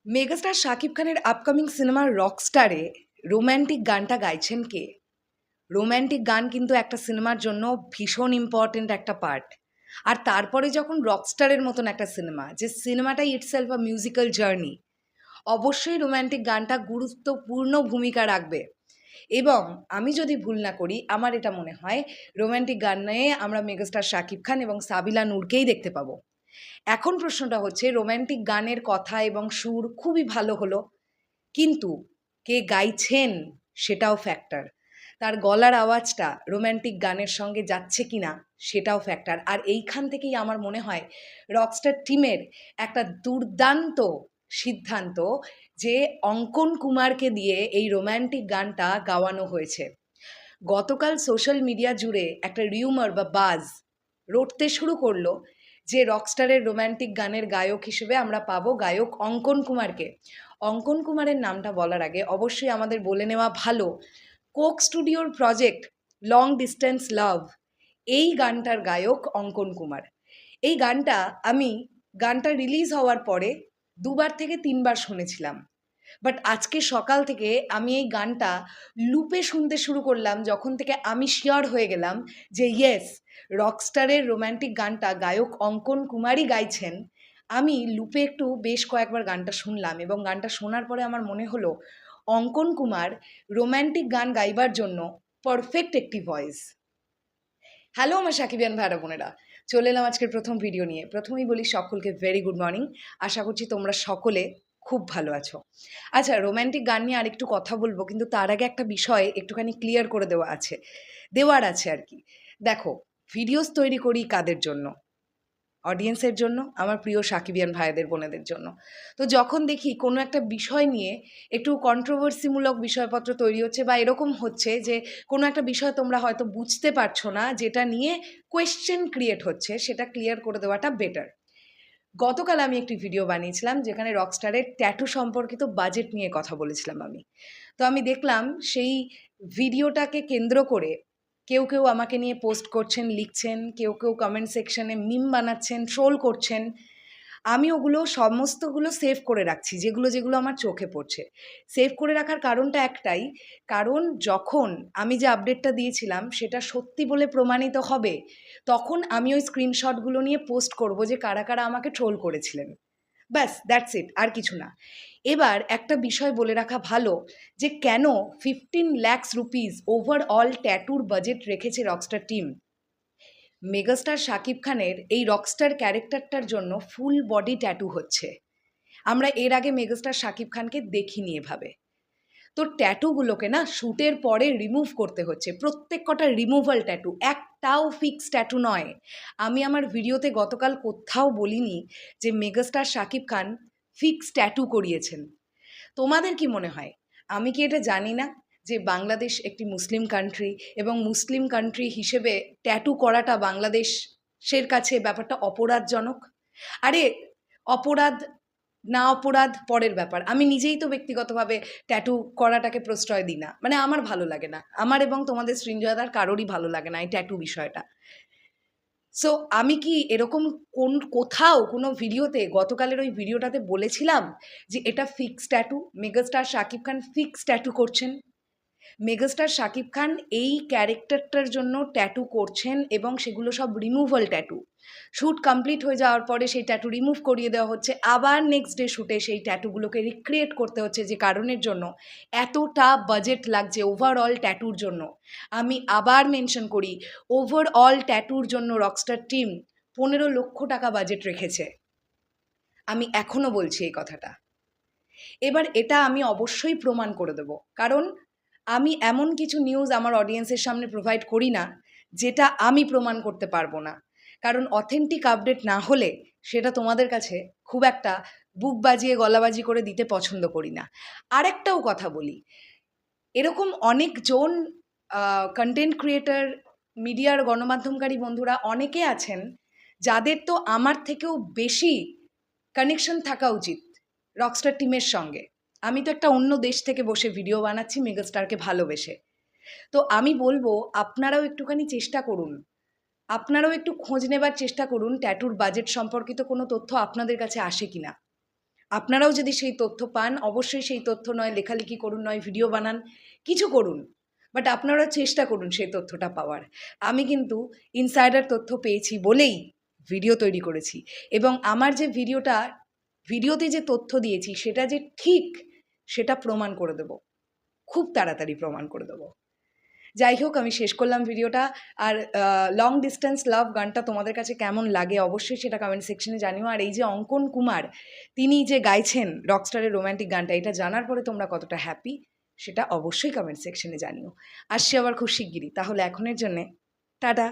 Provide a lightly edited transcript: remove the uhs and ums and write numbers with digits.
Megastar Shakib খানের upcoming cinema রকস্টারে romantic গানটা গাইছেন কে? রোম্যান্টিক গান কিন্তু একটা সিনেমার জন্য ভীষণ ইম্পর্ট্যান্ট একটা পার্ট। আর তারপরে যখন রকস্টারের মতন একটা সিনেমা, যে সিনেমাটাই ইটসেলফ আ মিউজিক্যাল জার্নি, অবশ্যই রোম্যান্টিক গানটা গুরুত্বপূর্ণ ভূমিকা রাখবে। এবং আমি যদি ভুল না করি, আমার এটা মনে হয় রোম্যান্টিক গানে আমরা মেগাস্টার শাকিব খান এবং সাবিলা নূরকেই দেখতে পাবো। এখন প্রশ্নটা হচ্ছে, রোম্যান্টিক গানের কথা এবং সুর খুবই ভালো হলো, কিন্তু কে গাইছেন সেটাও ফ্যাক্টর। তার গলার আওয়াজটা রোম্যান্টিক গানের সঙ্গে যাচ্ছে কিনা সেটাও ফ্যাক্টর। আর এইখান থেকেই আমার মনে হয় রকস্টার টিমের একটা দুর্দান্ত সিদ্ধান্ত, যে অঙ্কন কুমারকে দিয়ে এই রোম্যান্টিক গানটা গাওয়ানো হয়েছে। গতকাল সোশ্যাল মিডিয়া জুড়ে একটা রিউমার বা বাজ রটতে শুরু করলো যে রকস্টারের রোম্যান্টিক গানের গায়ক হিসেবে আমরা পাবো গায়ক অঙ্কন কুমারকে। অঙ্কন কুমারের নামটা বলার আগে অবশ্যই আমাদের বলে নেওয়া ভালো, কোক স্টুডিওর প্রজেক্ট লং ডিস্টেন্স লাভ, এই গানটার গায়ক অঙ্কন কুমার। এই গানটা আমি গানটা রিলিজ হওয়ার পরে ২ বার থেকে ৩ বার শুনেছিলাম, বাট আজকে সকাল থেকে আমি এই গানটা লুপে শুনতে শুরু করলাম, যখন থেকে আমি শিওর হয়ে গেলাম যে ইয়েস, রকস্টারের রোম্যান্টিক গানটা গায়ক অঙ্কন কুমারই গাইছেন। আমি লুপে একটু বেশ কয়েকবার গানটা শুনলাম এবং গানটা শোনার পরে আমার মনে হলো অঙ্কন কুমার রোম্যান্টিক গান গাইবার জন্য পারফেক্ট একটি ভয়েস। হ্যালো আমার সাকিবিয়ান ভাইরা বোনেরা, চলে এলাম আজকের প্রথম ভিডিও নিয়ে। প্রথমেই বলি সকলকে ভেরি গুড মর্নিং। আশা করছি তোমরা সকলে খুব ভালো আছো। আচ্ছা, রোম্যান্টিক গান নিয়ে আরেকটু কথা বলবো, কিন্তু তার আগে একটা বিষয় একটুখানি ক্লিয়ার করে দেওয়ার আছে আর কি। দেখো, ভিডিওস তৈরি করি কাদের জন্য? অডিয়েন্সের জন্য, আমার প্রিয় সাকিবিয়ান ভাইদের বোনেদের জন্য। তো যখন দেখি কোনো একটা বিষয় নিয়ে একটু কন্ট্রোভার্সিমূলক বিষয়পত্র তৈরি হচ্ছে, বা এরকম হচ্ছে যে কোনো একটা বিষয় তোমরা হয়তো বুঝতে পারছো না, যেটা নিয়ে কোয়েশ্চেন ক্রিয়েট হচ্ছে, সেটা ক্লিয়ার করে দেওয়াটা বেটার। গতকাল আমি একটি ভিডিও বানিয়েছিলাম যেখানে রকস্টারের ট্যাটু সম্পর্কিত বাজেট নিয়ে কথা বলেছিলাম আমি। তো আমি দেখলাম সেই ভিডিওটাকে কেন্দ্র করে কেউ আমাকে নিয়ে পোস্ট করছেন, লিখছেন, কেউ কমেন্ট সেকশনে মিম বানাচ্ছেন, ট্রোল করছেন। আমি ওগুলো সমস্তগুলো সেভ করে রাখছি, যেগুলো আমার চোখে পড়ছে। সেভ করে রাখার কারণটা একটাই, কারণ যখন আমি যে আপডেটটা দিয়েছিলাম সেটা সত্যি বলে প্রমাণিত হবে, তখন আমি ওই স্ক্রিনশটগুলো নিয়ে পোস্ট করব যে কারা আমাকে ট্রোল করেছিলেন। ব্যাস, দ্যাটস ইট, আর কিছু না। এবার একটা বিষয় বলে রাখা ভালো, যে কেন 15 লাখ রুপিস ওভারঅল ট্যাটুর বাজেট রেখেছে রকস্টার টিম। মেগাস্টার শাকিব খানের এই রকস্টার ক্যারেক্টারটার জন্য ফুল বডি ট্যাটু হচ্ছে। আমরা এর আগে মেগাস্টার শাকিব খানকে দেখিনি এভাবে। তো ট্যাটুগুলোকে না শ্যুটের পরে রিমুভ করতে হচ্ছে, প্রত্যেক কটা রিমুভাল ট্যাটু, একটাও ফিক্স ট্যাটু নয়। আমি আমার ভিডিওতে গতকাল কোথাও বলিনি যে megastar Shakib Khan fix tattoo করিয়েছেন। তোমাদের কি মনে হয়? আমি কি এটা জানি না যে বাংলাদেশ একটি মুসলিম কান্ট্রি, এবং মুসলিম কান্ট্রি হিসেবে ট্যাটু করাটা বাংলাদেশের কাছে ব্যাপারটা অপরাধজনক? আরে, অপরাধ না অপরাধ পরের ব্যাপার। আমি নিজেই তো ব্যক্তিগতভাবে ট্যাটু করাটাকে প্রশ্রয় দিই না, মানে আমার ভালো লাগে না, আমার এবং তোমাদের সৃঞ্জয়দার কারোরই ভালো লাগে না এই ট্যাটু বিষয়টা। সো আমি কি এরকম কোথাও কোনো ভিডিওতে, গতকালের ওই ভিডিওটাতে বলেছিলাম যে এটা fixed tattoo, megastar Shakib Khan fixed tattoo করছেন? মেগাস্টার শাকিব খান এই ক্যারেক্টারটার জন্য ট্যাটু করছেন, এবং সেগুলো সব রিমুভাল ট্যাটু। শ্যুট কমপ্লিট হয়ে যাওয়ার পরে সেই ট্যাটু রিমুভ করিয়ে দেওয়া হচ্ছে, আবার নেক্সট ডে শ্যুটে সেই ট্যাটুগুলোকে রিক্রিয়েট করতে হচ্ছে, যে কারণের জন্য এতটা বাজেট লাগছে ওভারঅল ট্যাটুর জন্য। আমি আবার মেনশন করি, ওভারঅল ট্যাটুর জন্য রকস্টার টিম 15 লক্ষ টাকা বাজেট রেখেছে। আমি এখনও বলছি এই কথাটা। এবার এটা আমি অবশ্যই প্রমাণ করে দেব, কারণ আমি এমন কিছু নিউজ আমার অডিয়েন্সের সামনে প্রোভাইড করি না যেটা আমি প্রমাণ করতে পারবো না। কারণ অথেন্টিক আপডেট না হলে সেটা তোমাদের কাছে খুব একটা বুক বাজিয়ে গলাবাজি করে দিতে পছন্দ করি না। আরেকটাও কথা বলি, এরকম অনেকজন কন্টেন্ট ক্রিয়েটর, মিডিয়ার গণমাধ্যমকারী বন্ধুরা অনেকে আছেন যাদের তো আমার থেকেও বেশি কানেকশন থাকা উচিত রকস্টার টিমের সঙ্গে। আমি তো একটা অন্য দেশ থেকে বসে ভিডিও বানাচ্ছি মেগাস্টারকে ভালোবেসে। তো আমি বলবো, আপনারাও একটুখানি চেষ্টা করুন, আপনারাও একটু খোঁজ নেবার চেষ্টা করুন ট্যাটুর বাজেট সম্পর্কিত কোনো তথ্য আপনাদের কাছে আসে কিনা। আপনারাও যদি সেই তথ্য পান, অবশ্যই সেই তথ্য নয় লেখালেখি করুন, নয় ভিডিও বানান, কিছু করুন। বাট আপনারা চেষ্টা করুন সেই তথ্যটা পাওয়ার। আমি কিন্তু ইনসাইডার তথ্য পেয়েছি বলেই ভিডিও তৈরি করেছি, এবং আমার যে ভিডিওতে যে তথ্য দিয়েছি সেটা যে ঠিক, সেটা প্রমাণ করে দেব, খুব তাড়াতাড়ি প্রমাণ করে দেব। যাই হোক, আমি শেষ করলাম ভিডিওটা। আর লং ডিস্টেন্স লাভ গানটা তোমাদের কাছে কেমন লাগে অবশ্যই সেটা কমেন্ট সেকশনে জানিও। আর এই যে অঙ্কন কুমার, তিনি যে গাইছেন রকস্টারের রোম্যান্টিক গানটা, এটা জানার পরে তোমরা কতটা হ্যাপি সেটা অবশ্যই কমেন্ট সেকশনে জানিও। আসছি আবার খুব শিগগিরই। তাহলে এখনের জন্যে টাটা।